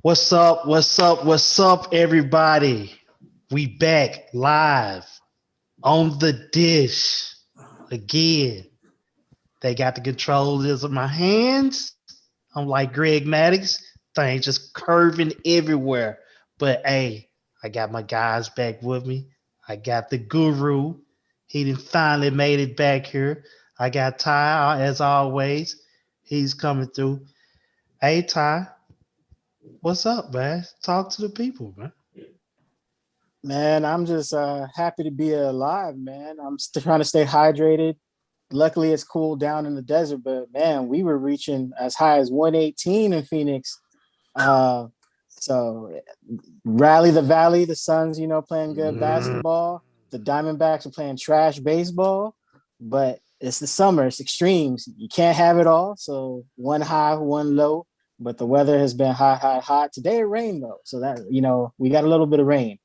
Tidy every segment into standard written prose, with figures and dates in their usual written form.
What's up? What's up? What's up, everybody? We back live on the dish again. They got the controllers in my hands. I'm like Greg Maddox. Things just curving everywhere. But hey, I got my guys back with me. I got the guru. He done finally made it back here. I got Ty, as always. He's coming through. Hey, Ty, what's up, man? Talk to the people, man. Man, I'm just happy to be alive, man. I'm trying to stay hydrated. Luckily, it's cool down in the desert, but man, we were reaching as high as 118 in Phoenix. Uh, so rally the valley. The Suns, playing good Mm. basketball. The Diamondbacks are playing trash baseball, but it's the summer. It's extremes. You can't have it all. So one high, one low. But the weather has been hot, hot, hot. Today it rained though, so that we got a little bit of rain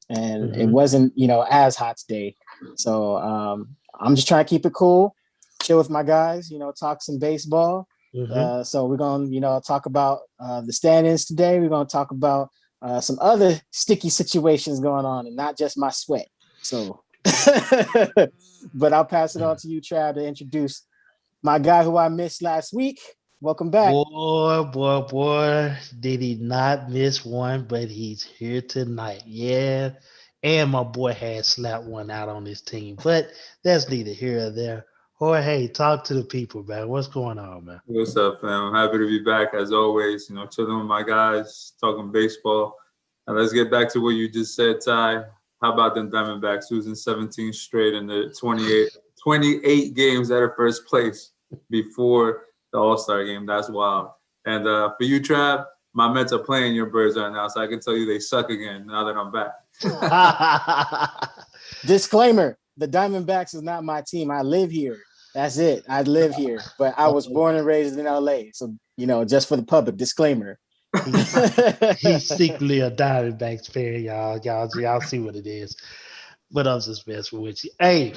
and it Mhm. wasn't as hot today. So I'm just trying to keep it cool, chill with my guys, talk some baseball. Mhm. So we're going to talk about the stand-ins today. We're going to talk about some other sticky situations going on and not just my sweat. So but I'll pass it on to you, Trav, to introduce my guy who I missed last week. Welcome back. Boy, did he not miss one, but he's here tonight. Yeah. And my boy had slapped one out on his team, but that's neither here or there. Jorge, talk to the people, man. What's going on, man? What's up, fam? I'm happy to be back as always. Chilling with my guys, talking baseball. And let's get back to what you just said, Ty. How about them Diamondbacks losing 17 straight in the 28 games at are first place before the All-Star game? That's wild. And for you, Trav, my Mets are playing your Birds right now, so I can tell you they suck again now that I'm back. Disclaimer: the Diamondbacks is not my team. I live here. That's it. I live here, but I was born and raised in LA. So, just for the public, disclaimer. He's secretly a Diamondbacks fan, y'all. Y'all see what it is. But I'm just messing with you. Hey,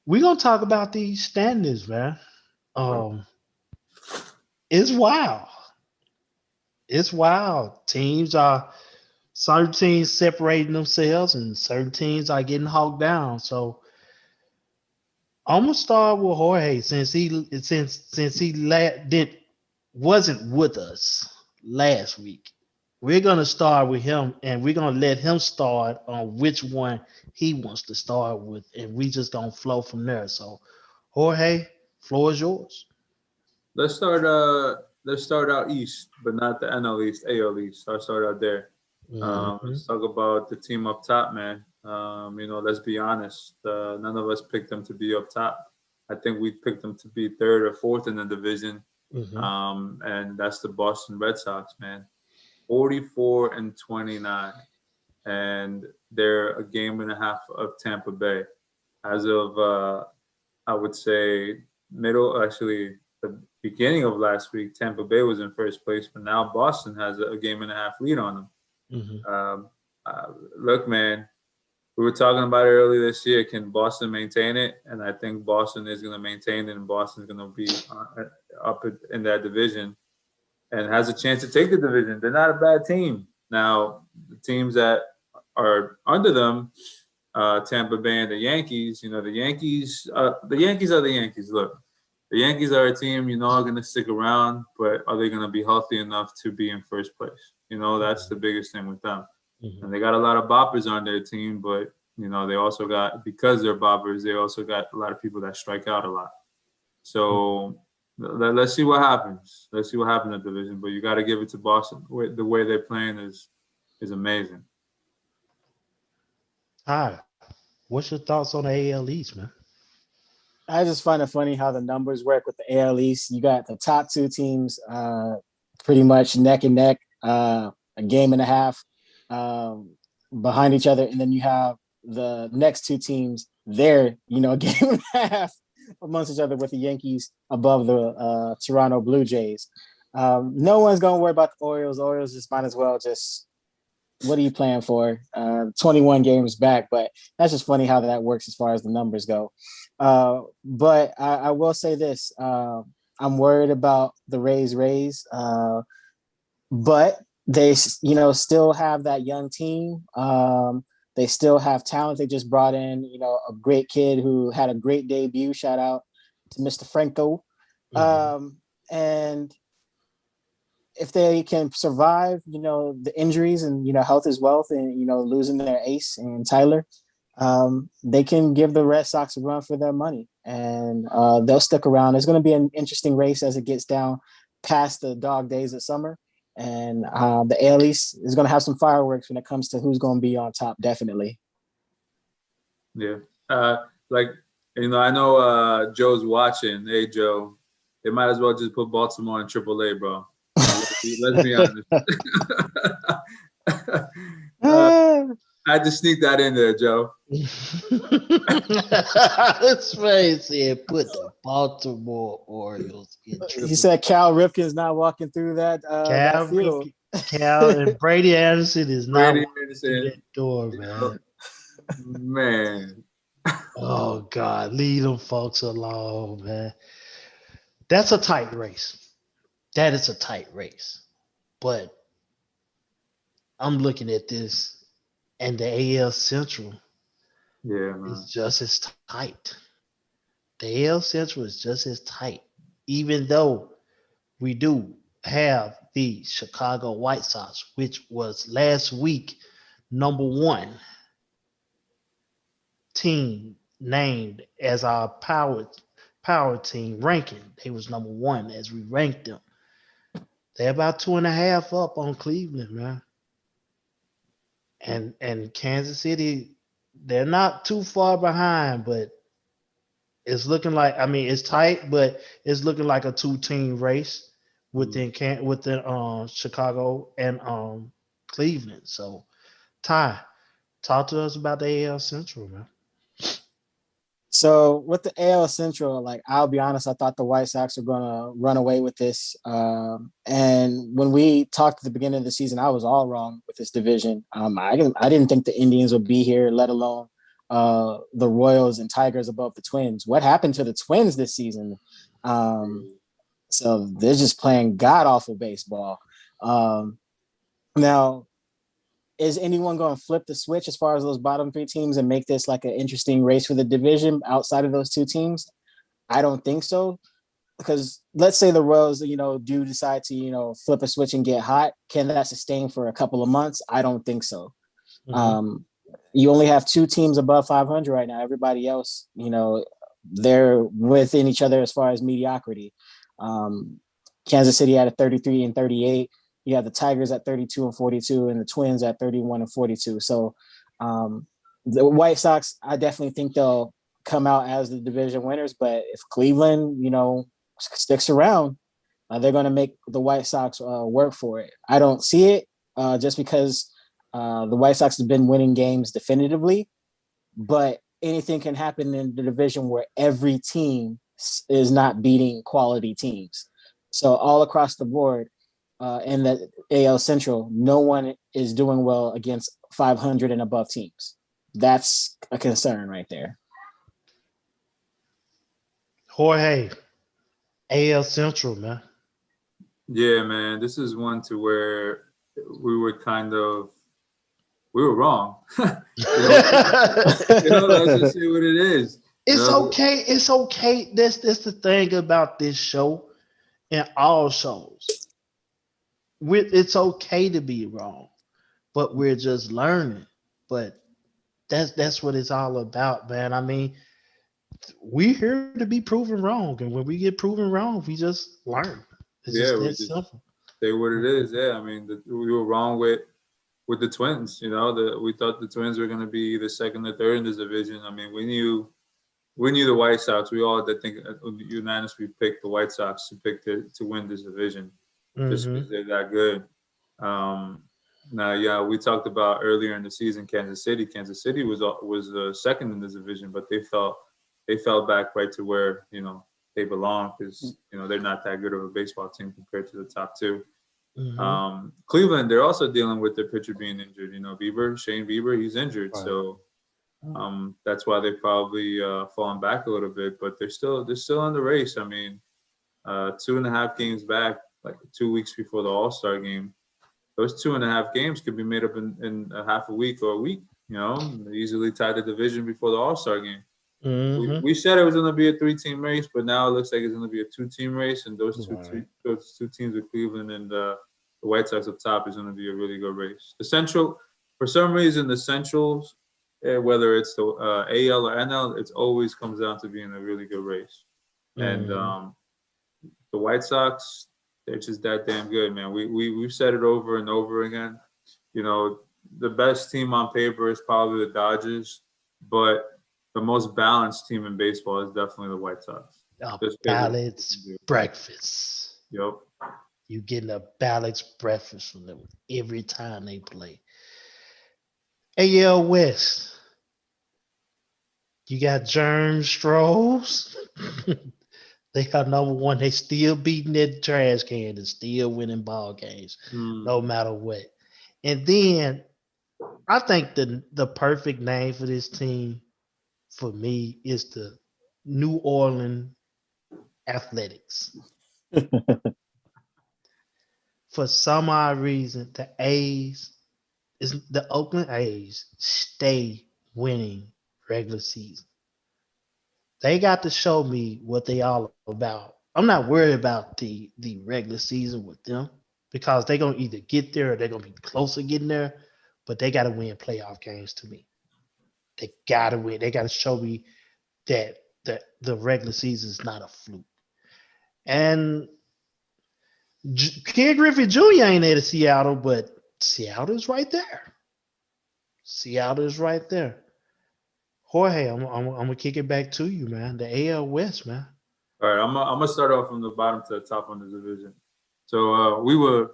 we're gonna talk about these standings, man. Um, it's wild. It's wild. Teams are certain teams separating themselves and certain teams are getting hawked down. So I'm gonna start with Jorge since he did wasn't with us last week. We're gonna start with him and we're gonna let him start on which one he wants to start with, and we just gonna flow from there. So Jorge, floor is yours. Let's start. Let's start out east, but not the NL East, AL East. I'll start out there. Mhm. Let's talk about the team up top, man. Let's be honest. None of us picked them to be up top. I think we picked them to be third or fourth in the division, Mhm. and that's the Boston Red Sox, man. 44-29, and they're a game and a half of Tampa Bay. As of I would say actually the beginning of last week, Tampa Bay was in first place, but now Boston has a game and a half lead on them. Mhm. Um, Look, man, we were talking about it earlier this year. Can Boston maintain it? And I think Boston is going to maintain it, and Boston's going to be up in that division and has a chance to take the division. They're not a bad team. Now, the teams that are under them, Tampa Bay and the Yankees. The Yankees are the Yankees. Look, the Yankees are a team are going to stick around, but are they going to be healthy enough to be in first place? That's the biggest thing with them. Mhm. And they got a lot of boppers on their team, but they also got, because they're boppers, they also got a lot of people that strike out a lot. So let's see what happens. Let's see what happens in the division. But you got to give it to Boston. The way they're playing is amazing. Hi. What's your thoughts on the AL East, man? I just find it funny how the numbers work with the AL East. You got the top two teams pretty much neck and neck, a game and a half um, behind each other. And then you have the next two teams there, a game and a half amongst each other with the Yankees above the Toronto Blue Jays. No one's going to worry about the Orioles. The Orioles just might as well just, what are you playing for? 21 games back, but that's just funny how that works as far as the numbers go. But I will say this: I'm worried about the Rays. But they, still have that young team. They still have talent. They just brought in, a great kid who had a great debut. Shout out to Mr. Franco. And if they can survive, the injuries and, health is wealth and, losing their ace and Tyler, they can give the Red Sox a run for their money and they'll stick around. It's going to be an interesting race as it gets down past the dog days of summer. And the AL East is going to have some fireworks when it comes to who's going to be on top, definitely. Yeah. Like, I know Joe's watching. Hey, Joe, they might as well just put Baltimore in AAA, bro. Let's be honest. I had to sneak that in there, Joe. That's right. Said put the Baltimore Orioles in AAA. He said Cal Ripken's not walking through that field. Cal and Brady Anderson is not walking through that door, man. Man. Oh God, leave them folks alone, man. That's a tight race. That is a tight race. But I'm looking at this, and the AL Central is just as tight. The AL Central is just as tight, even though we do have the Chicago White Sox, which was last week #1 team named as our power team ranking. They was #1 as we ranked them. They're about 2.5 up on Cleveland, man. And Kansas City, they're not too far behind, but it's looking like, it's tight, but it's looking like a 2-team race within Chicago and Cleveland. So, Ty, talk to us about the AL Central, man. So with the AL Central, like, I'll be honest, I thought the White Sox were going to run away with this. And when we talked at the beginning of the season, I was all wrong with this division. I didn't think the Indians would be here, let alone the Royals and Tigers above the Twins. What happened to the Twins this season? So they're just playing god-awful baseball. Now, is anyone going to flip the switch as far as those bottom 3 teams and make this like an interesting race for the division outside of those 2 teams? I don't think so. Because let's say the Royals, do decide to, flip a switch and get hot. Can that sustain for a couple of months? I don't think so. Mm-hmm. You only have 2 teams above 500 right now. Everybody else, they're within each other as far as mediocrity. Kansas City at a 33 and 38. You have the Tigers at 32 and 42 and the Twins at 31 and 42. So the White Sox, I definitely think they'll come out as the division winners. But if Cleveland, sticks around, they're going to make the White Sox work for it. I don't see it just because the White Sox have been winning games definitively. But anything can happen in the division where every team is not beating quality teams. So all across the board, in the AL Central, no one is doing well against 500 and above teams. That's a concern right there. Jorge, AL Central, man. Yeah, man. This is one to where we were wrong. Let's just say what it is. It's okay. It's okay. That's the thing about this show and all shows. It's okay to be wrong, but we're just learning. But that's what it's all about, man. We're here to be proven wrong, and when we get proven wrong, we just learn. It's just that simple. Say what it is. Yeah, we were wrong with the Twins. We thought the Twins were going to be the second or third in this division. We knew the White Sox. We all unanimously picked the White Sox to win this division, just because they're that good. Now, we talked about earlier in the season, Kansas City. Kansas City was second in this division, but they fell back right to where they belong because they're not that good of a baseball team compared to the top 2. Cleveland, they're also dealing with their pitcher being injured. Shane Bieber, he's injured, right. So that's why they've probably fallen back a little bit. But they're still in the race. 2.5 games back, like 2 weeks before the All-Star game. those 2.5 games could be made up in a half a week or a week. You know, they easily tie the division before the All-Star game. We said it was going to be a 3-team race, but now it looks like it's going to be a 2-team race, and those two teams with Cleveland and the White Sox up top is going to be a really good race. The Central, for some reason, the Centrals, whether it's the AL or NL, it always comes down to being a really good race. And the White Sox, they're just that damn good, man. We've said it over and over again. You know, the best team on paper is probably the Dodgers, but the most balanced team in baseball is definitely the White Sox. Balanced breakfast. Yep. You getting a balanced breakfast from them every time they play. AL West. You got Germ Strolls. They are number one. They still beating that trash can and still winning ball games, no matter what. And then I think the perfect name for this team for me is the New Orleans Athletics. For some odd reason, the Oakland A's stay winning regular season. They got to show me what they all about. I'm not worried about the regular season with them because they're going to either get there or they're going to be close to getting there, but they got to win playoff games to me. They got to win. They got to show me that the regular season is not a fluke. And Ken Griffey Jr. ain't there to Seattle, but Seattle is right there. Seattle is right there. Jorge, I'm gonna kick it back to you, man. The AL West, man. All right, I'm gonna start off from the bottom to the top on the division. So we were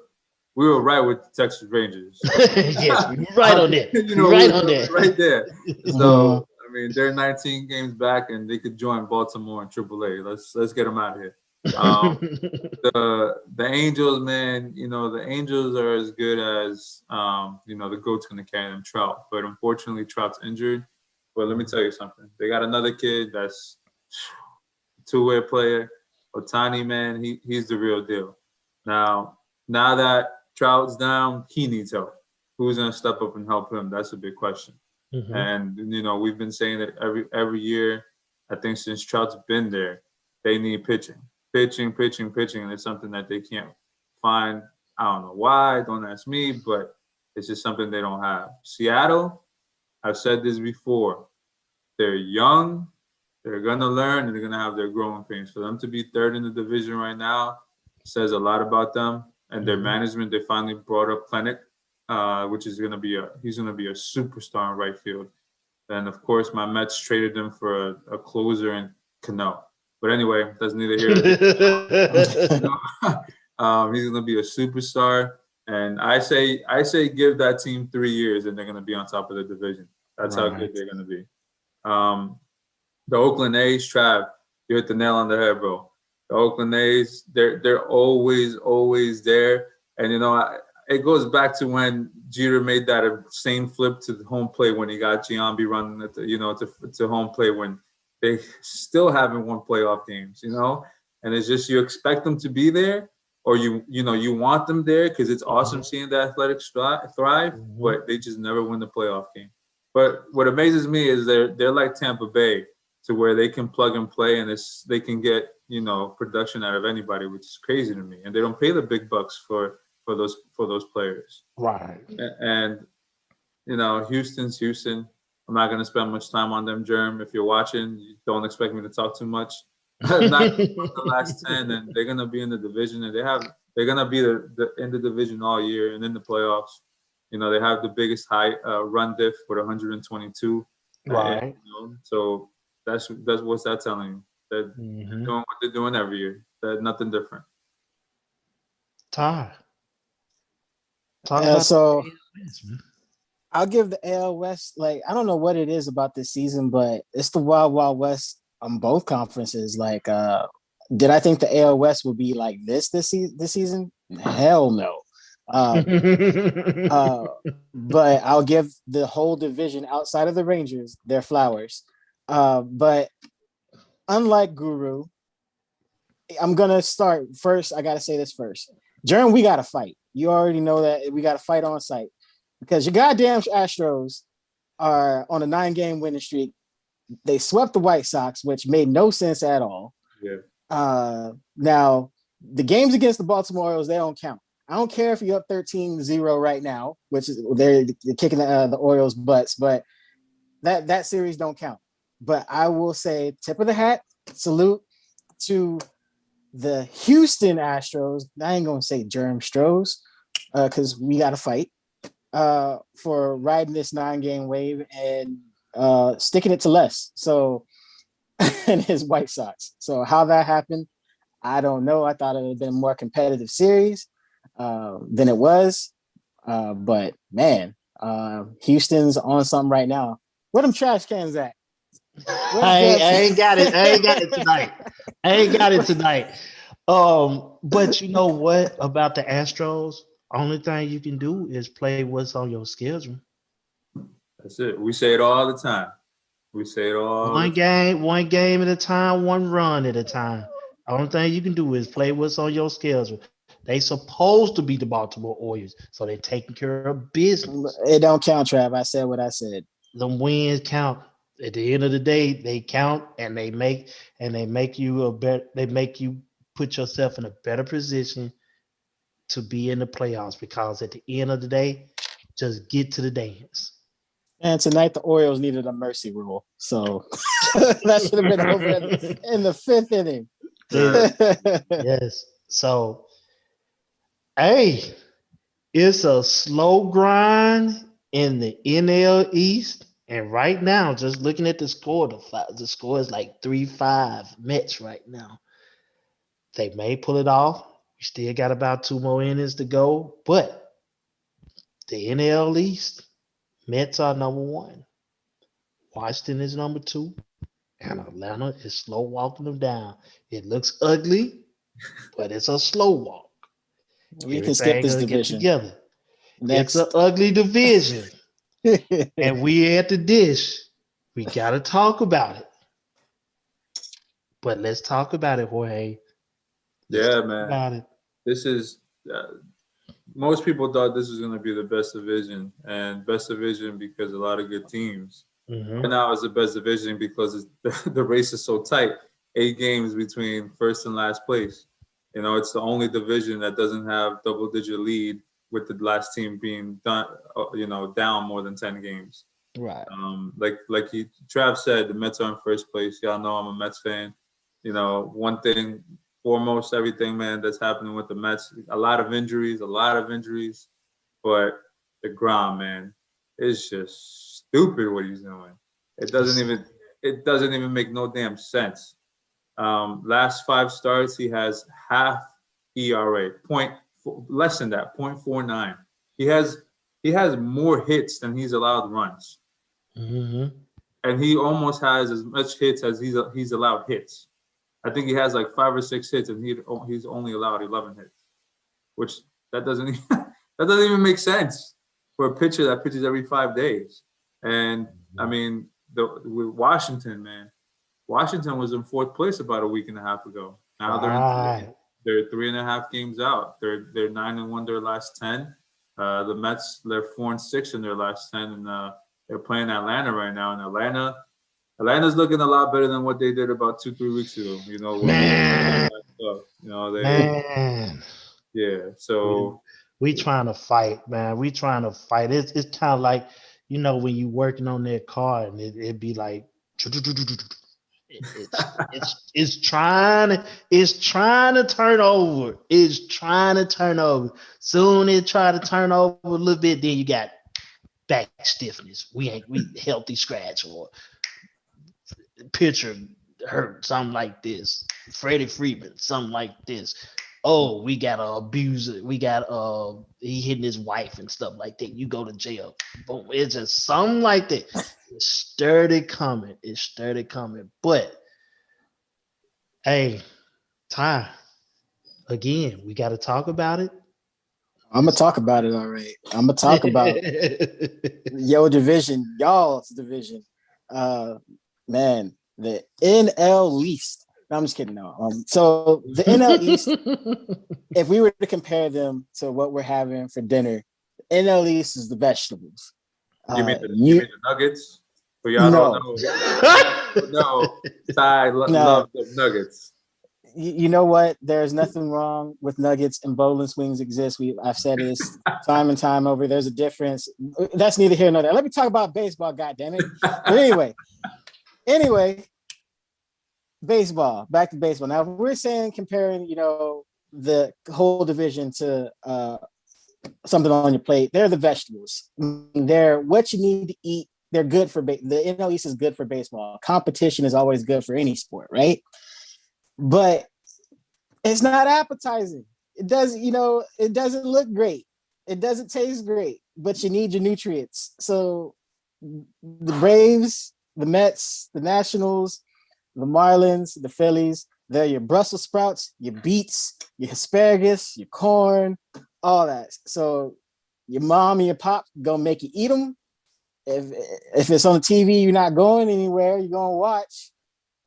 right with the Texas Rangers. Yes, we were right on that. Right there. So I mean, they're 19 games back, and they could join Baltimore in AAA. Let's get them out of here. The Angels, man, you know, the Angels are as good as you know, the goat's gonna carry them, Trout. But unfortunately, Trout's injured. But let me tell you something. They got another kid that's two-way player. Ohtani, man, he's the real deal. Now that Trout's down, he needs help. Who's gonna step up and help him? That's a big question. And you know, we've been saying it every year. I think since Trout's been there, they need pitching, and it's something that they can't find. I don't know why. Don't ask me, but it's just something they don't have. Seattle, I've said this before. They're young. They're gonna learn, and they're gonna have their growing pains. For them to be third in the division right now says a lot about them and their management. They finally brought up Plenek, which is he's gonna be a superstar in right field. And of course, my Mets traded him for a closer in Cano. But anyway, that's neither here nor there. He's gonna be a superstar, and I say give that team 3 years, and they're gonna be on top of the division. That's how good they're gonna be. The Oakland A's, Trav, you hit the nail on the head, bro. The Oakland A's, they're always there, and you know, it goes back to when Jeter made that insane flip to the home plate when he got Giambi running at to home plate when they still haven't won playoff games, you know, and it's just you expect them to be there, or you want them there because it's awesome seeing the Athletics thrive, but they just never win the playoff game. But what amazes me is they're like Tampa Bay, to where they can plug and play and they can get, you know, production out of anybody, which is crazy to me. And they don't pay the big bucks for those players. Right. And you know, Houston's Houston. I'm not gonna spend much time on them, Germ. If you're watching, you don't expect me to talk too much. Not the last 10, and they're gonna be in the division, and they're gonna be in the division all year and in the playoffs. You know, they have the biggest high run diff with 122. Right. And, you know, so that's what's that telling you? They're doing what they're doing every year. They're nothing different. Talk so I'll give the AL West, like, I don't know what it is about this season, but it's the Wild Wild West on both conferences. Like, did I think the AL West would be like this season? Hell no. But I'll give the whole division outside of the Rangers their flowers. But unlike Guru, I'm gonna start first. I gotta say this first. Jeremy, we gotta fight. you already know that we got to fight on site because your goddamn Astros are on a 9-game winning streak. They swept the White Sox, which made no sense at all. Yeah. Now, the games against the Baltimore Orioles, they don't count. I don't care if you're up 13-0 right now, which is they're kicking the Orioles' butts, but that series don't count. But I will say, tip of the hat, salute to the Houston Astros. I ain't gonna say Germ Stros, because we got to fight for riding this 9-game wave and sticking it to Les. So, and his White Sox. So how that happened, I don't know. I thought it would have been a more competitive series than it was. But man, Houston's on something right now. Where them trash cans at? I ain't got it. I ain't got it tonight. I ain't got it tonight. But you know what about the Astros? Only thing you can do is play what's on your schedule. That's it. We say it all the time. We say it all. One game at a time, one run at a time. Only thing you can do is play what's on your schedule. They supposed to be the Baltimore Orioles, so they're taking care of business. It don't count, Trav. I said what I said. The wins count. At the end of the day, they count, and they make you They make you put yourself in a better position to be in the playoffs, because at the end of the day, just get to the dance. And tonight the Orioles needed a mercy rule, so that should have been over in the 5th inning. Yes. So, hey, it's a slow grind in the NL East, and right now, just looking at the score, the score is like 3-5 Mets right now. They may pull it off. We still got about 2 more innings to go, but the NL East, Mets are number 1. Washington is number 2. And Atlanta is slow walking them down. It looks ugly, but it's a slow walk. We can skip this division. Together. Next. It's an ugly division. And we at the dish. We got to talk about it. But let's talk about it, Jorge. Man. This is most people thought this was going to be the best division, and best division because a lot of good teams. Mm-hmm. Right now, it's the best division because the race is so tight. 8 games between first and last place. You know, it's the only division that doesn't have double-digit lead, with the last team being done, down more than 10 games. Right. Trav said, the Mets are in first place. Y'all know I'm a Mets fan. You know, one thing, foremost, everything, man, that's happening with the Mets, a lot of injuries, but the ground, man, it's just stupid what he's doing. It doesn't even make no damn sense. Last 5 starts, he has half ERA, less than that, 0.49. He has more hits than he's allowed runs. Mm-hmm. And he almost has as much hits as he's allowed hits. I think he has like 5 or 6 hits, and he's only allowed 11 hits, which that doesn't even make sense for a pitcher that pitches every 5 days. And I mean, with Washington, man, Washington was in 4th place about a week and a half ago. Now they're 3.5 games out. They're 9-1 their last 10. The Mets, they're 4-6 in their last 10, and they're playing Atlanta right now. And Atlanta's looking a lot better than what they did about 2-3 weeks ago. You know, man. Yeah. So we trying to fight, man. We trying to fight. It's kind of like, you know, when you working on that car and it'd be like, it's trying to turn over. It's trying to turn over. Soon it try to turn over a little bit, then you got back stiffness. We healthy scratch, or pitcher hurt, something like this. Freddie Freeman, something like this. Oh, we got an abuser. We got he hitting his wife and stuff like that. You go to jail. Boom. It's just something like that. It's sturdy coming. But hey, Ty, again, we got to talk about it. I'm gonna talk about it. All right. I'm gonna talk about your division, y'all's division. Man, the NL East. No, I'm just kidding. No. So the NL East, if we were to compare them to what we're having for dinner, NL East is the vegetables. You mean the Nuggets? For y'all No. don't know. No, Ty loves the Nuggets. You know what? There's nothing wrong with nuggets and bowling swings exist. I've said this time and time over. There's a difference. That's neither here nor there. Let me talk about baseball, goddammit. But anyway, baseball. Back to baseball. Now, if we're saying comparing, the whole division to something on your plate, they're the vegetables. They're what you need to eat. They're good for the NL East is good for baseball. Competition is always good for any sport, right? But it's not appetizing. It doesn't look great. It doesn't taste great, but you need your nutrients. So the Braves, the Mets, the Nationals, the Marlins, the Phillies, they're your Brussels sprouts, your beets, your asparagus, your corn, all that. So your mom and your pop gonna make you eat them. If it's on the TV, you're not going anywhere. You're gonna watch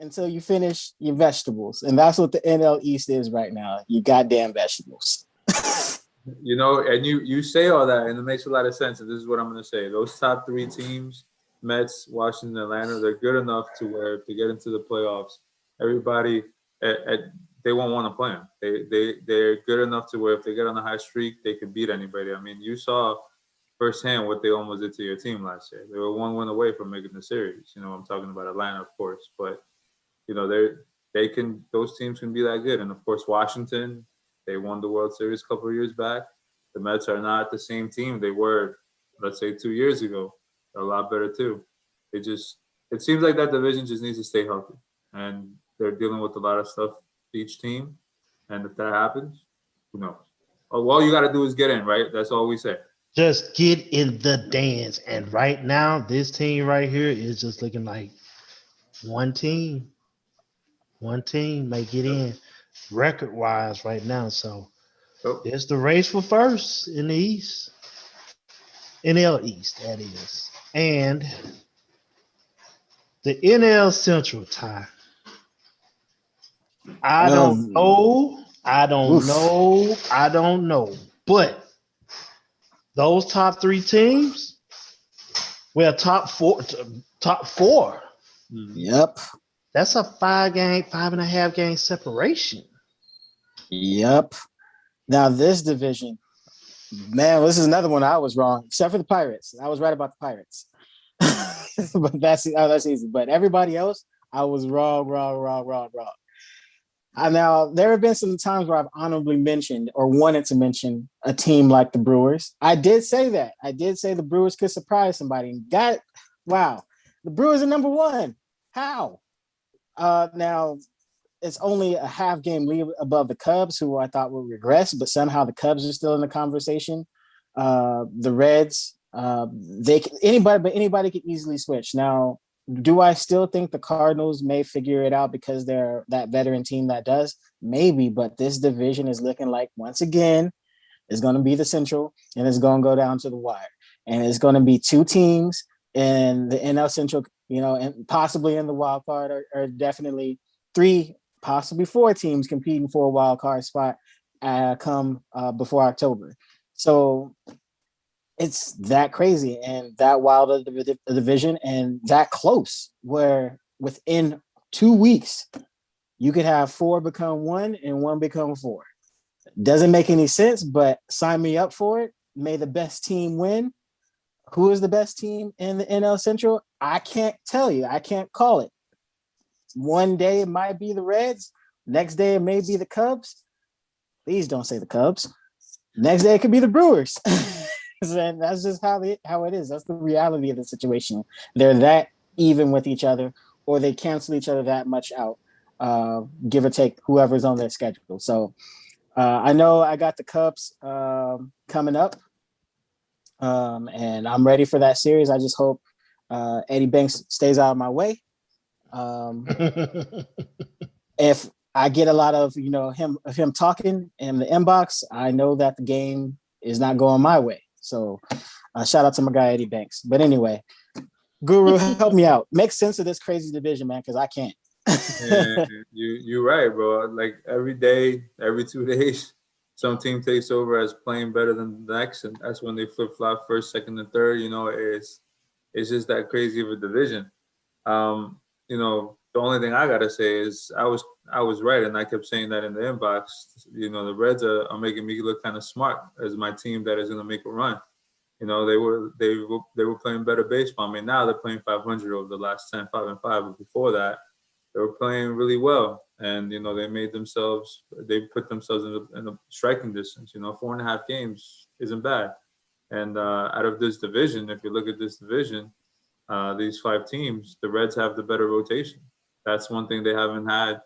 until you finish your vegetables. And that's what the NL East is right now. You goddamn vegetables. And you say all that, and it makes a lot of sense. And this is what I'm going to say. Those top three teams, Mets, Washington, Atlanta, they're good enough to where if they get into the playoffs, everybody, they won't want to play them. They're good enough to where if they get on a high streak, they could beat anybody. I mean, you saw firsthand what they almost did to your team last year. They were 1 win away from making the series. I'm talking about Atlanta, of course, but those teams can be that good. And of course, Washington, they won the World Series a couple of years back. The Mets are not the same team they were, let's say, 2 years ago. They're a lot better too. It seems like that division just needs to stay healthy. And they're dealing with a lot of stuff, each team. And if that happens, who knows? All you got to do is get in, right? That's all we say. Just get in the dance. And right now, this team right here is just looking like one team may get in record-wise right now. So it's the race for first in the East. NL East, that is. And the NL Central tie. I don't know. But those top three teams, top four. Yep. That's a 5.5 game separation. Yep. Now this division, man, this is another one I was wrong, except for the Pirates. I was right about the Pirates. But that's easy. But everybody else, I was wrong. Now, there have been some times where I've honorably mentioned or wanted to mention a team like the Brewers. I did say that. I did say the Brewers could surprise somebody. Wow. The Brewers are number one. How? Now, it's only a half game lead above the Cubs, who I thought would regress, but somehow the Cubs are still in the conversation. The Reds, anybody could easily switch. Now, do I still think the Cardinals may figure it out because they're that veteran team that does? Maybe, but this division is looking like, once again, it's going to be the Central, and it's going to go down to the wire. And it's going to be two teams in the NL Central, and possibly in the wild card, or definitely 3, possibly 4 teams competing for a wild card spot come before October. So it's that crazy and that wild of the division and that close, where within 2 weeks, you could have 4 become 1 and 1 become 4. Doesn't make any sense, but sign me up for it. May the best team win. Who is the best team in the NL Central? I can't tell you. I can't call it. One day it might be the Reds. Next day it may be the Cubs. Please don't say the Cubs. Next day it could be the Brewers. And that's just how it is. That's the reality of the situation. They're that even with each other, or they cancel each other that much out, give or take whoever's on their schedule. So I know I got the Cubs coming up, and I'm ready for that series. I just hope Eddie Banks stays out of my way. If I get a lot of him talking in the inbox, I know that the game is not going my way. So shout out to my guy Eddie Banks. But anyway, Guru, help me out. Make sense of this crazy division, man, because I can't. And you're right, bro. Like every day, every 2 days, some team takes over as playing better than the next, and that's when they flip flop first, second, and third. It's just that crazy of a division. The only thing I gotta say is I was right, and I kept saying that in the inbox. The Reds are making me look kind of smart as my team that is gonna make a run. They were playing better baseball. I mean, now they're playing 500 over the last 10, 5-5, but before that, they were playing really well, and they put themselves in a striking distance. 4.5 games isn't bad, and out of this division, if you look at this division, these 5 teams, the Reds have the better rotation. That's one thing they haven't had,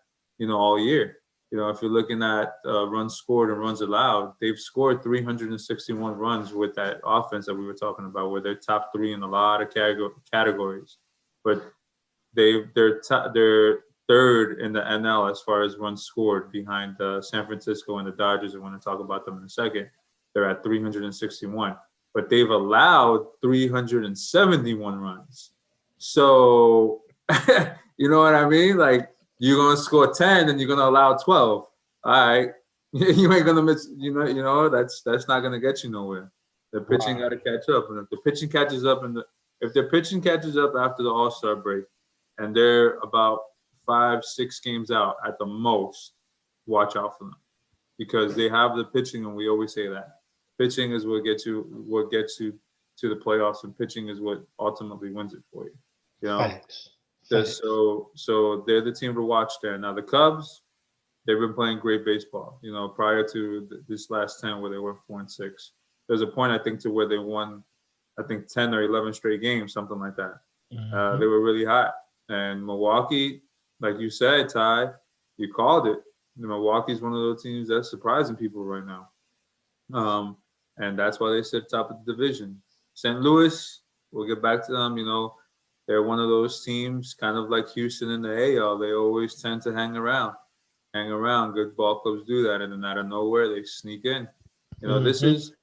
all year. If you're looking at runs scored and runs allowed, they've scored 361 runs with that offense that we were talking about, where they're top 3 in a lot of categories. But they're third in the NL as far as runs scored, behind San Francisco and the Dodgers. And when I talk about them in a second, they're at 361. But they've allowed 371 runs. So, you know what I mean? Like, you're going to score 10 and you're going to allow 12. All right. You ain't going to miss, that's not going to get you nowhere. The pitching got to catch up. And if the pitching catches up after the All-Star break, and they're about 5-6 games out at the most, watch out for them, because they have the pitching, and we always say that pitching is what gets you to the playoffs, and pitching is what ultimately wins it for you. Facts. So they're the team to watch there. Now the Cubs, they've been playing great baseball. Prior to this last 10 where they were 4-6, there's a point I think to where they won, 10 or 11 straight games, something like that. Mm-hmm. They were really hot. And Milwaukee, like you said, Ty, you called it. Milwaukee's one of those teams that's surprising people right now. And that's why they sit top of the division. St. Louis, we'll get back to them. They're one of those teams, kind of like Houston in the AL. They always tend to hang around. Good ball clubs do that, and then out of nowhere they sneak in. This is,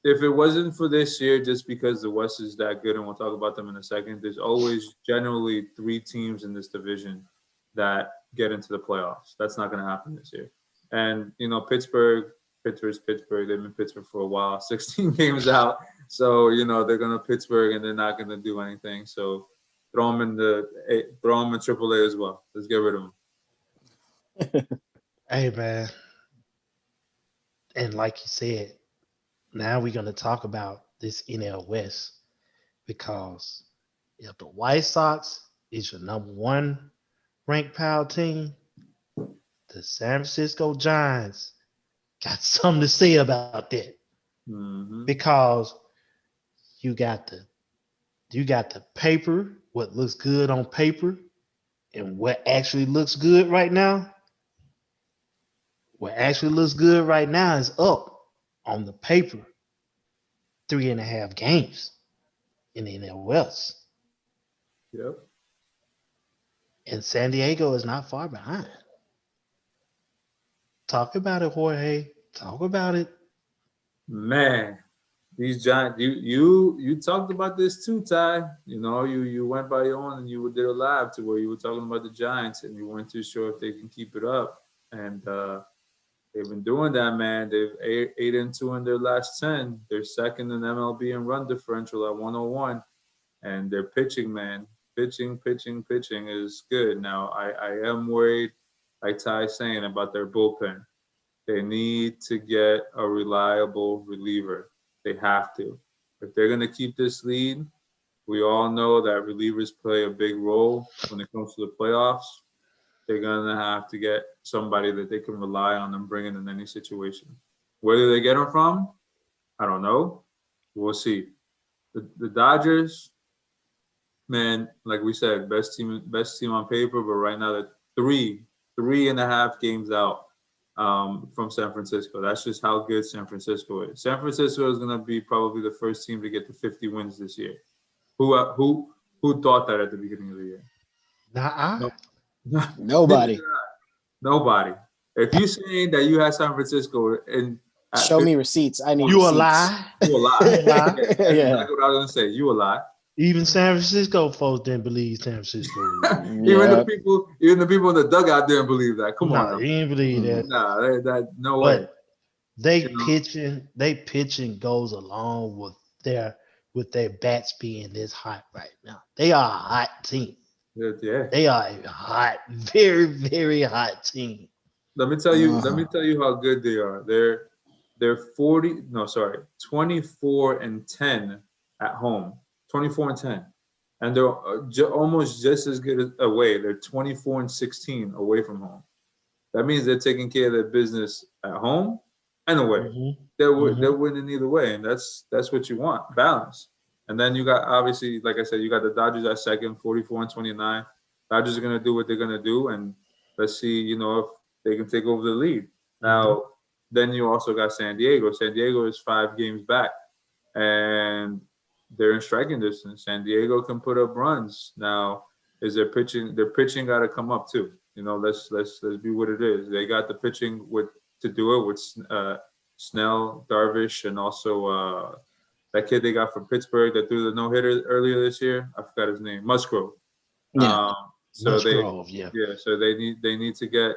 if it wasn't for this year, just because the West is that good, and we'll talk about them in a second, there's always generally 3 teams in this division that get into the playoffs. That's not going to happen this year. And, Pittsburgh's Pittsburgh. They've been Pittsburgh for a while, 16 games out. So, they're going to Pittsburgh, and they're not going to do anything. So throw them in AAA as well. Let's get rid of them. Hey, man. And like you said, now we're going to talk about this NL West, because if the White Sox is your number 1 ranked power team, the San Francisco Giants got something to say about that. Mm-hmm. Because you got the paper, what looks good on paper, and what actually looks good right now. What actually looks good right now is up on the paper 3.5 games in the NL West. Yep. And San Diego is not far behind. Talk about it, Jorge. Talk about it. Man, these Giants, you talked about this too, Ty. You went by your own and you did a live to where you were talking about the Giants, and you weren't too sure if they can keep it up. And they've been doing that, man. They've 8-2 in their last 10. They're second in MLB in run differential at 101. And they're pitching, man. Pitching is good. Now, I am worried, like Ty's saying, about their bullpen. They need to get a reliable reliever. They have to. If they're going to keep this lead, we all know that relievers play a big role when it comes to the playoffs. They're going to have to get somebody that they can rely on and bring in any situation. Where do they get them from? I don't know. We'll see. The Dodgers, man, like we said, best team on paper, but right now they're 3.5 games out from San Francisco. That's just how good San Francisco is. San Francisco is going to be probably the first team to get to 50 wins this year. Who thought that at the beginning of the year? Nobody. Nobody. If you're saying that you had San Francisco and show me receipts. I need you receipts. a lie. You a lie. Yeah. That's what I was going to say. You a lie. Even San Francisco folks didn't believe San Francisco. Even the people in the dugout didn't believe that. Come on, No, he didn't believe that. nah, that no way. But they You know? pitching goes along with their bats being this hot right now. They are a hot team. Yeah. They are a hot, very, very hot team. Let me tell you how good they are. They're 24-10 at home. 24-10. And they're almost just as good away. They're 24-16 away from home. That means they're taking care of their business at home and away. Mm-hmm. They're winning either way, and that's what you want, balance. And then you got, obviously, like I said, you got the Dodgers at second, 44-29. Dodgers are gonna do what they're gonna do, and let's see, if they can take over the lead. Now, then you also got San Diego. San Diego is 5 games back, and they're in striking distance. San Diego can put up runs. Now, is their pitching got to come up too. Let's be what it is. They got the pitching to do it with Snell, Darvish, and also that kid they got from Pittsburgh that threw the no-hitter earlier this year. I forgot his name. Musgrove. Yeah. So Musgrove, so they need to get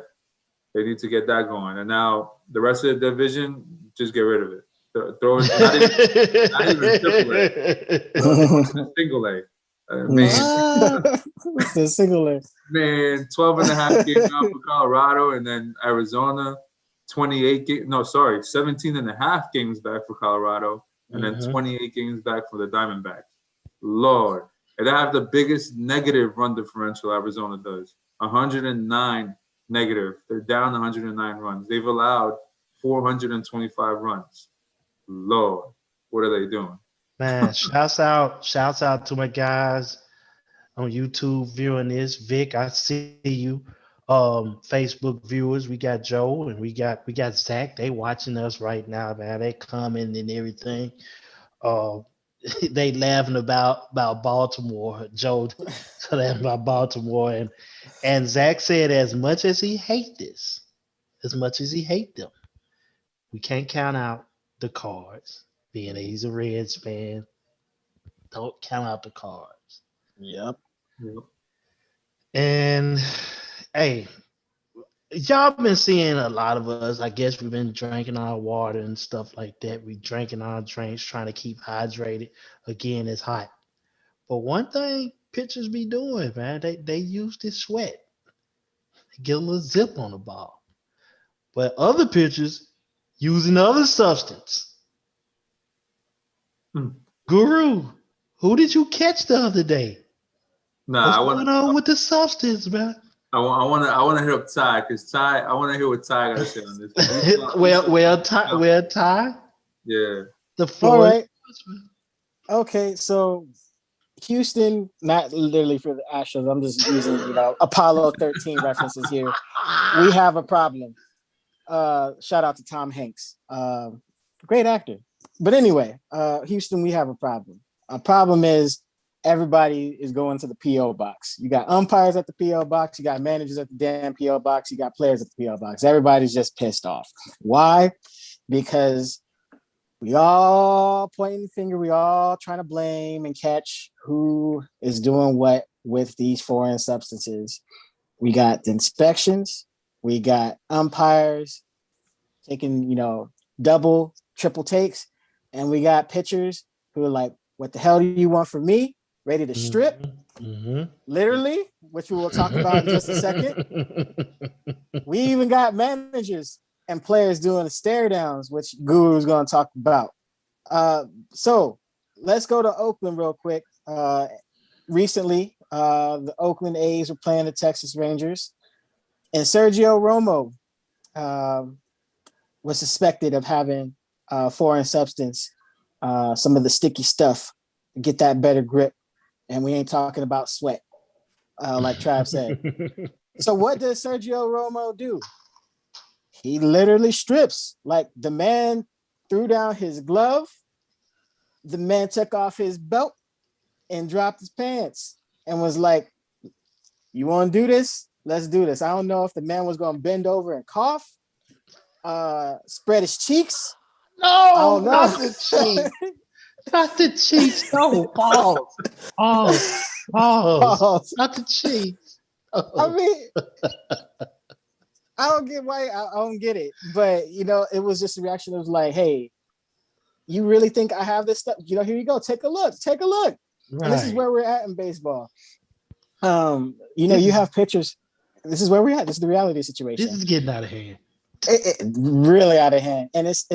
that going. And now the rest of the division, just get rid of it. Throw it not even triple A, single A. It's a single A. Man, 12.5 games out for Colorado, and then Arizona, 17.5 games back for Colorado, and then 28 games back for the Diamondbacks. Lord. And they have the biggest negative run differential Arizona does. 109 negative. They're down 109 runs. They've allowed 425 runs. Lord, what are they doing? Man, shouts out to my guys on YouTube viewing this. Vic, I see you. Facebook viewers, we got Joe and we got Zach. They watching us right now, man. They commenting and everything. They laughing about Baltimore. Joe laughing about Baltimore, and Zach said as much as he hate this, as much as he hate them, we can't count out the Cards. Being that he's a Reds fan, don't count out the Cards. Yep. And hey, y'all been seeing a lot of us. I guess we've been drinking our water and stuff like that. We drinking our drinks, trying to keep hydrated. Again, it's hot. But one thing pitchers be doing, man, they use this sweat. They get a little zip on the ball. But other pitchers using other substance. Guru, who did you catch the other day? What's going on with the substance, man? I want to hit up Ty, because I want to hear what Ty got to say on this. Ty. Yeah. The floor. All right. Okay, so Houston, not literally for the Astros. I'm just using Apollo 13 references here. We have a problem. Shout out to Tom Hanks, great actor. But anyway, Houston, we have a problem. Our problem is everybody is going to the P.O. box. You got umpires at the P.O. box. You got managers at the damn P.O. box. You got players at the P.O. box. Everybody's just pissed off. Why? Because we all pointing the finger. We all trying to blame and catch who is doing what with these foreign substances. We got the inspections. We got umpires taking, double, triple takes. And we got pitchers who are like, what the hell do you want from me? Ready to strip, literally, which we will talk about in just a second. We even got managers and players doing the stare downs, which Guru is going to talk about. So let's go to Oakland real quick. Recently, the Oakland A's were playing the Texas Rangers, and Sergio Romo was suspected of having foreign substance, some of the sticky stuff, get that better grip. And we ain't talking about sweat, like Trav said. So what does Sergio Romo do? He literally strips. Like, the man threw down his glove. The man took off his belt and dropped his pants and was like, you want to do this? Let's do this. I don't know if the man was going to bend over and cough, spread his cheeks. No, not the cheek. Not the Chiefs. No, pause. Pause. Pause. Not the Chiefs. I mean, I don't get why. I don't get it. But it was just a reaction. It was like, hey, you really think I have this stuff? Here you go. Take a look. Take a look. Right. And this is where we're at in baseball. You have pictures. This is where we're at. This is the reality situation. This is getting out of hand. It really out of hand. And it's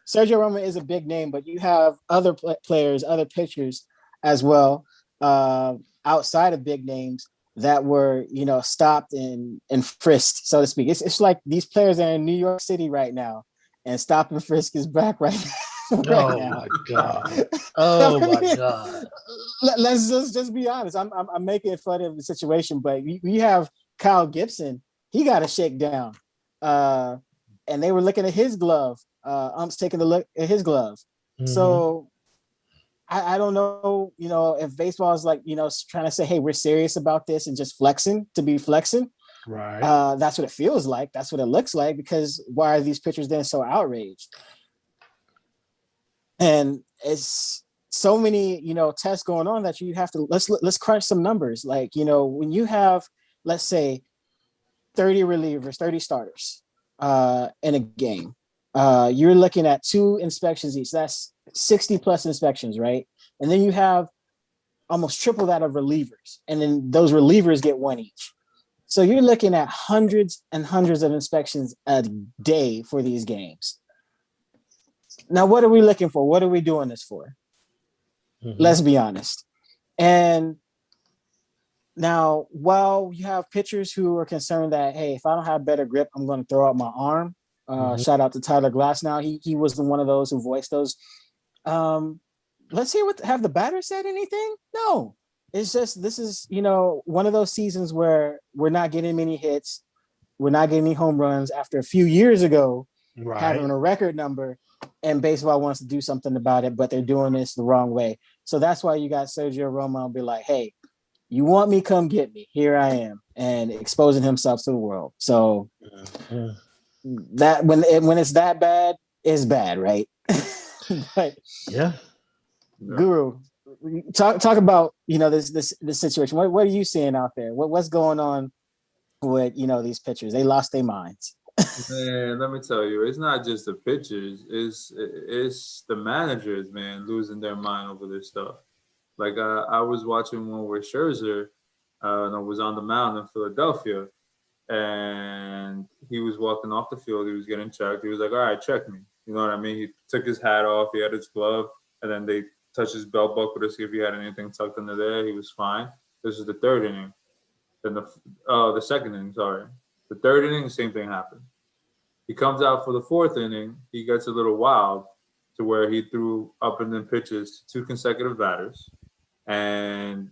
Sergio Romo is a big name, but you have other players, other pitchers as well, outside of big names that were, stopped and frisked, so to speak. It's like these players are in New York City right now, and stop and frisk is back right now. My God. Oh my God. Let's just be honest. I'm making fun of the situation, but we have Kyle Gibson. He got a shakedown. And they were looking at his glove. Ump's taking a look at his glove. Mm-hmm. So I don't know, if baseball is like, trying to say, hey, we're serious about this and just flexing to be flexing. Right. That's what it feels like. That's what it looks like, because why are these pitchers then so outraged? And it's so many, tests going on that you have to, let's crunch some numbers. Like, when you have, let's say 30 relievers, 30 starters in a game, you're looking at 2 inspections each. That's 60 plus inspections, right? And then you have almost triple that of relievers. And then those relievers get 1 each. So you're looking at hundreds and hundreds of inspections a day for these games. Now, what are we looking for? What are we doing this for? Mm-hmm. Let's be honest. And now, while you have pitchers who are concerned that, hey, if I don't have better grip, I'm going to throw out my arm. Shout out to Tyler Glasnow. He was one of those who voiced those. Let's hear have the batters said anything? No. It's just, this is, one of those seasons where we're not getting many hits. We're not getting any home runs after a few years ago, right, having a record number, and baseball wants to do something about it, but they're doing this the wrong way. So that's why you got Sergio Romo be like, hey, you want me, come get me. Here I am, and exposing himself to the world. So that when it's that bad, it's bad, right? But yeah. Guru, talk about this situation. What are you seeing out there? What's going on with these pitchers? They lost their minds. Man, let me tell you, it's not just the pitchers. It's the managers, man, losing their mind over this stuff. Like I was watching one where Scherzer was on the mound in Philadelphia, and he was walking off the field. He was getting checked. He was like, all right, check me. You know what I mean? He took his hat off. He had his glove, and then they touched his belt buckle to see if he had anything tucked under there. He was fine. This is the third inning. Then the second inning, sorry. The third inning, the same thing happened. He comes out for the fourth inning. He gets a little wild to where he threw up and then pitches to 2 consecutive batters. And,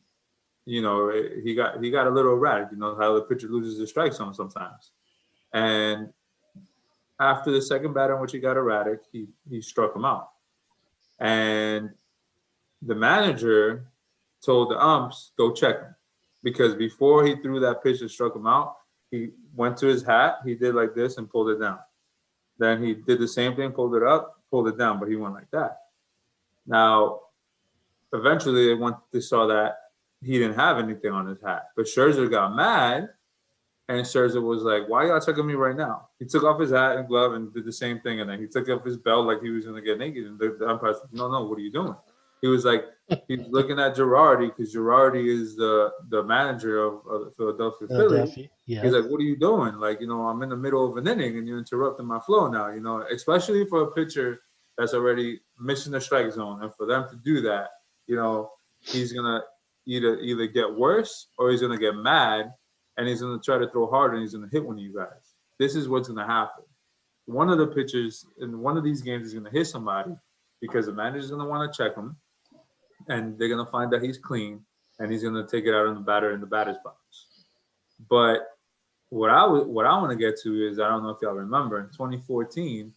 he got a little erratic. How the pitcher loses his strike zone sometimes. And after the second batter in which he got erratic, he struck him out. And the manager told the umps, go check him. Because before he threw that pitch and struck him out, he went to his hat, he did like this and pulled it down. Then he did the same thing, pulled it up, pulled it down, but he went like that. Now, eventually, once they saw that he didn't have anything on his hat, but Scherzer got mad, and Scherzer was like, why y'all checking me right now? He took off his hat and glove and did the same thing, and then he took off his belt like he was going to get naked, and the umpire said, no, what are you doing? He was like, he's looking at Girardi, because Girardi is the manager of the Philadelphia Phillies. Yeah. He's like, what are you doing? Like, I'm in the middle of an inning and you're interrupting my flow now, especially for a pitcher that's already missing the strike zone. And for them to do that, he's going to either get worse or he's going to get mad and he's going to try to throw hard and he's going to hit one of you guys. This is what's going to happen. One of the pitchers in one of these games is going to hit somebody because the manager's going to want to check him. And they're going to find that he's clean, and he's going to take it out on the batter in the batter's box. But what I want to get to is, I don't know if y'all remember, in 2014,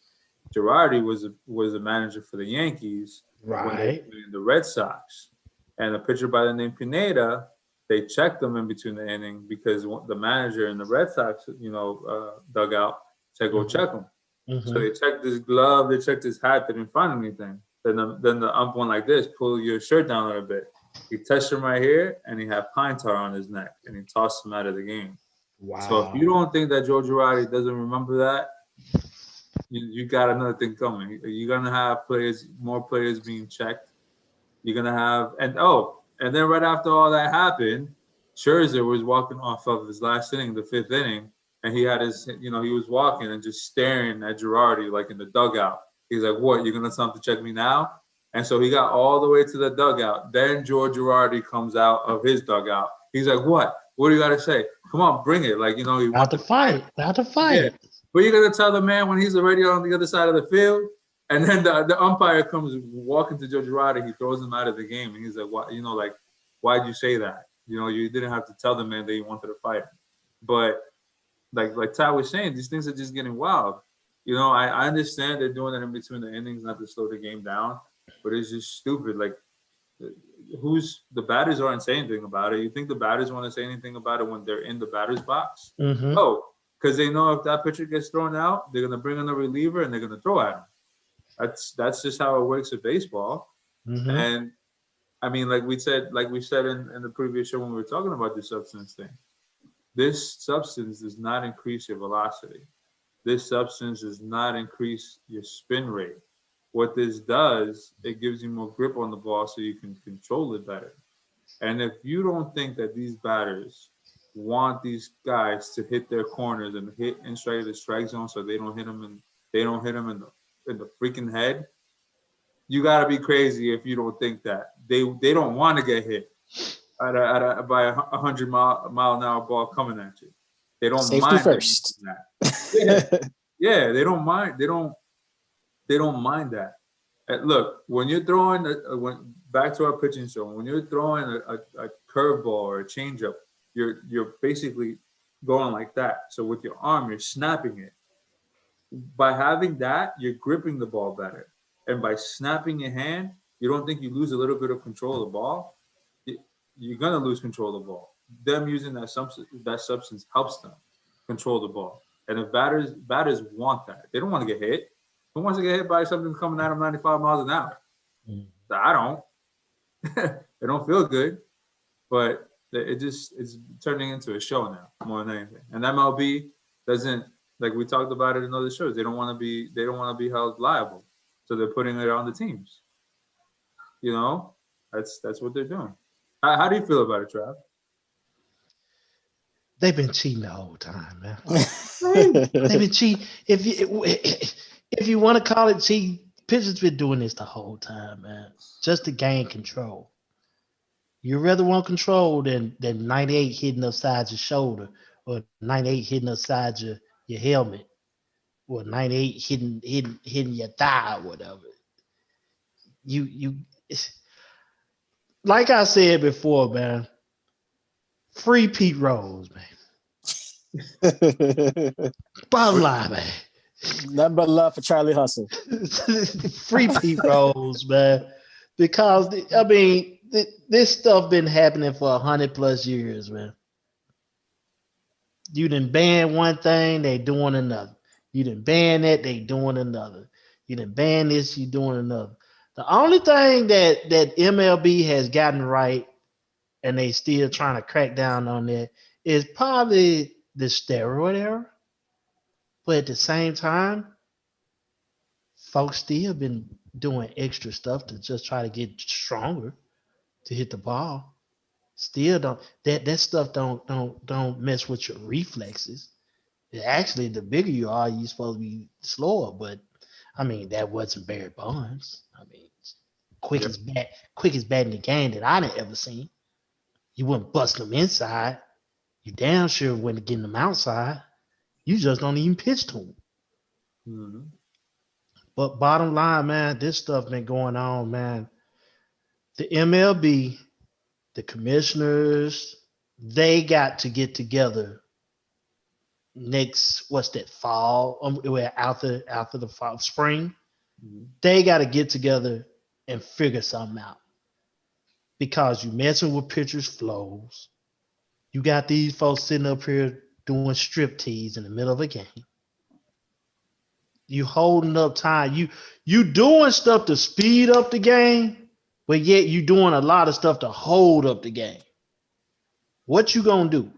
Girardi was a manager for the Yankees, right? The Red Sox, and a pitcher by the name Pineda, they checked him in between the inning because the manager in the Red Sox, dugout said go check him. Mm-hmm. So they checked his glove, they checked his hat, they didn't find anything. Then the ump went like this, pull your shirt down a little bit. He touched him right here, and he had pine tar on his neck, and he tossed him out of the game. Wow. So if you don't think that Joe Girardi doesn't remember that, you got another thing coming. You're gonna have more players being checked. You're gonna have, and then right after all that happened, Scherzer was walking off of his last inning, the 5th inning, and he had he was walking and just staring at Girardi like in the dugout. He's like, "What? You're gonna tell him to check me now?" And so he got all the way to the dugout. Then George Girardi comes out of his dugout. He's like, "What? What do you got to say? Come on, bring it!" Like, he about to fight. About to fight. Yeah. But you're gonna tell the man when he's already on the other side of the field, and then the umpire comes walking to Joe Girardi. He throws him out of the game, and he's like, "What? Like, why'd you say that? You didn't have to tell the man that you wanted to fight him." But like Ty was saying, these things are just getting wild. I understand they're doing it in between the innings, not to slow the game down, but it's just stupid. Like, the batters aren't saying anything about it. You think the batters want to say anything about it when they're in the batter's box? Mm-hmm. No, because they know if that pitcher gets thrown out, they're gonna bring in a reliever and they're gonna throw at him. That's just how it works with baseball. Mm-hmm. And I mean, like we said in the previous show when we were talking about the substance thing, this substance does not increase your velocity. This substance does not increase your spin rate. What this does, it gives you more grip on the ball so you can control it better. And if you don't think that these batters want these guys to hit their corners and hit inside the strike zone so they don't hit them in the freaking head, you gotta be crazy if you don't think that. They don't want to get hit by a 100-mile-an-hour ball coming at you. They don't Safety mind first. that. Yeah, they don't mind. They don't mind that. And look, when you're throwing, back to our pitching show, when you're throwing a curveball or a changeup, you're basically going like that. So with your arm, you're snapping it. By having that, you're gripping the ball better. And by snapping your hand, you don't think you lose a little bit of control of the ball? You're going to lose control of the ball. Them using that substance helps them control the ball. And if batters want that, they don't want to get hit. Who wants to get hit by something coming at them 95 miles an hour? I don't. It don't feel good, but it's turning into a show now more than anything. And MLB doesn't, like we talked about it in other shows. They don't want to be held liable, so they're putting it on the teams. That's what they're doing. How do you feel about it, Trav? They've been cheating the whole time, man. They've been cheating. If you want to call it cheating, pitchers been doing this the whole time, man. Just to gain control. You rather want control than 98 hitting upside your shoulder, or 98 hitting upside your helmet, or 98 hitting your thigh, or whatever. You like I said before, man. Free Pete Rose, man. Bottom line, man. Nothing but love for Charlie Hustle. Free Pete Rose, man. Because I mean, this stuff been happening for 100+ years, man. You done ban one thing, they doing another. You done ban that, they doing another. You done ban this, you doing another. The only thing that MLB has gotten right, and they still trying to crack down on that, is probably the steroid era. But at the same time, folks still been doing extra stuff to just try to get stronger to hit the ball. Still don't that stuff don't mess with your reflexes. Actually, the bigger you are, you're supposed to be slower. But I mean, that wasn't Barry Bonds. I mean, quickest bat in the game that I done ever seen. You wouldn't bust them inside. You damn sure wouldn't get them outside. You just don't even pitch to them. Mm-hmm. But bottom line, man, this stuff been going on, man. The MLB, the commissioners, they got to get together next, fall? After the fall, spring. Mm-hmm. They got to get together and figure something out. Because you messing with pitchers' flows. You got these folks sitting up here doing striptease in the middle of a game. You holding up time. You doing stuff to speed up the game, but yet you doing a lot of stuff to hold up the game. What you gonna do?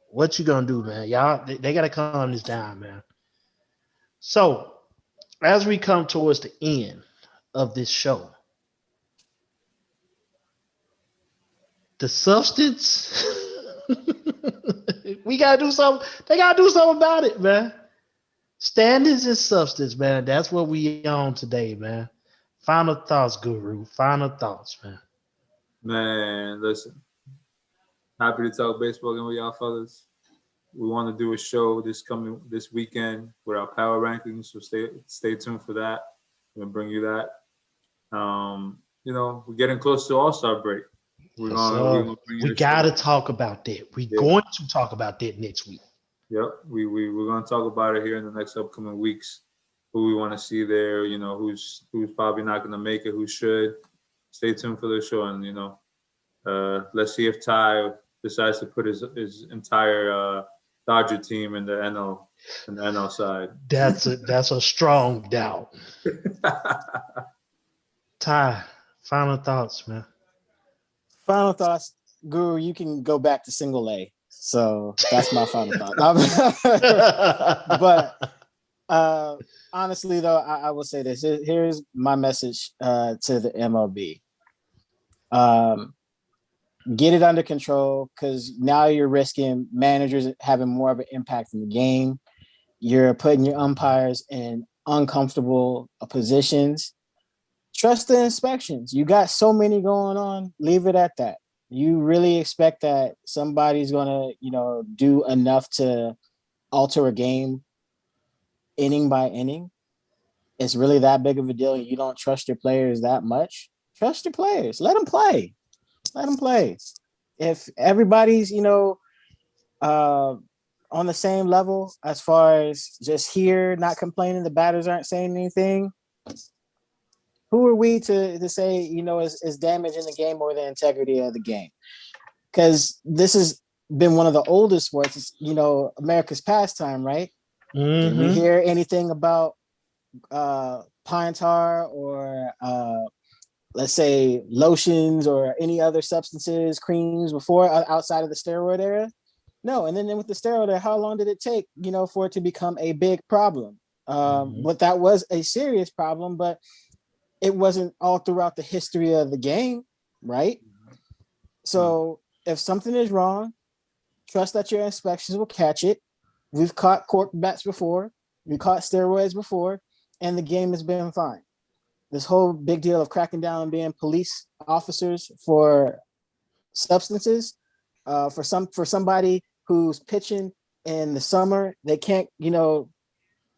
What you gonna do, man? Y'all, they gotta calm this down, man. So as we come towards the end of this show, the substance, we gotta do something. They gotta do something about it, man. Standards and substance, man. That's what we on today, man. Final thoughts, Guru. Final thoughts, man. Man, listen. Happy to talk baseball again with y'all fellas. We want to do a show this weekend with our power rankings, so stay tuned for that. We're gonna bring you that. We're getting close to All-Star break. We're gonna bring you we gotta talk about that. We're going to talk about that next week. Yep, we're gonna talk about it here in the next upcoming weeks. Who we want to see there, who's probably not gonna make it, who should. Stay tuned for the show, and let's see if Ty decides to put his entire Dodger team in the NL side. That's a strong doubt. Ty, final thoughts, man. Final thoughts, Guru. You can go back to single A. So that's my final thought. But honestly, though, I will say this. Here's my message to the MLB. Get it under control, because now you're risking managers having more of an impact in the game. You're putting your umpires in uncomfortable positions. Trust the inspections. You got so many going on. Leave it at that. You really expect that somebody's going to, do enough to alter a game inning by inning? It's really that big of a deal. You don't trust your players that much? Trust your players. Let them play. Let them play. If everybody's, on the same level as far as just here, not complaining, the batters aren't saying anything, who are we to say, is damaging the game or the integrity of the game? Because this has been one of the oldest sports, it's, America's pastime, right? Mm-hmm. Did we hear anything about pine tar or let's say lotions or any other substances, creams before, outside of the steroid era? No. And then with the steroid era, how long did it take, for it to become a big problem? But that was a serious problem, but it wasn't all throughout the history of the game, right? So if something is wrong, trust that your inspections will catch it. We've caught cork bats before. We caught steroids before, and the game has been fine. This whole big deal of cracking down and being police officers for substances, for somebody who's pitching in the summer, they can't,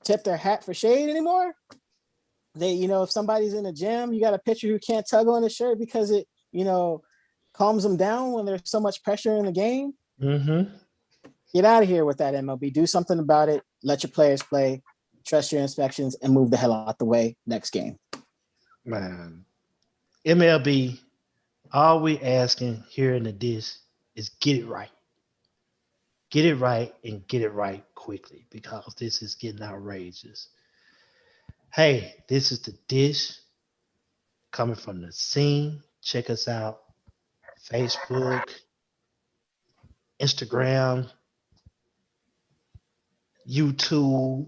tip their hat for shade anymore. They, if somebody's in a gym, you got a pitcher who can't tug on his shirt because it, calms them down when there's so much pressure in the game. Mm-hmm. Get out of here with that, MLB. Do something about it. Let your players play. Trust your inspections and move the hell out the way next game. Man, MLB, all we asking here in the dish is get it right. Get it right and get it right quickly, because this is getting outrageous. Hey, this is the dish coming from the scene. Check us out. Facebook, Instagram, YouTube,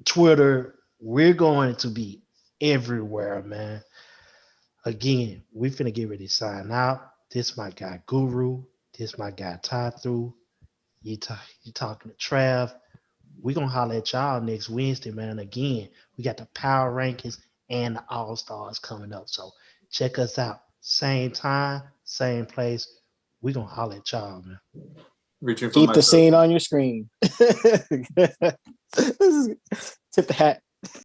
Twitter. We're going to be everywhere, man. Again, we finna get ready to sign out. This my guy Guru. This my guy Ty Through. You talking to Trav. We're gonna holler at y'all next Wednesday, man. Again, we got the power rankings and the all-stars coming up. So check us out. Same time, same place. We're gonna holler at y'all, man. Keep the scene on your screen. Tip the hat.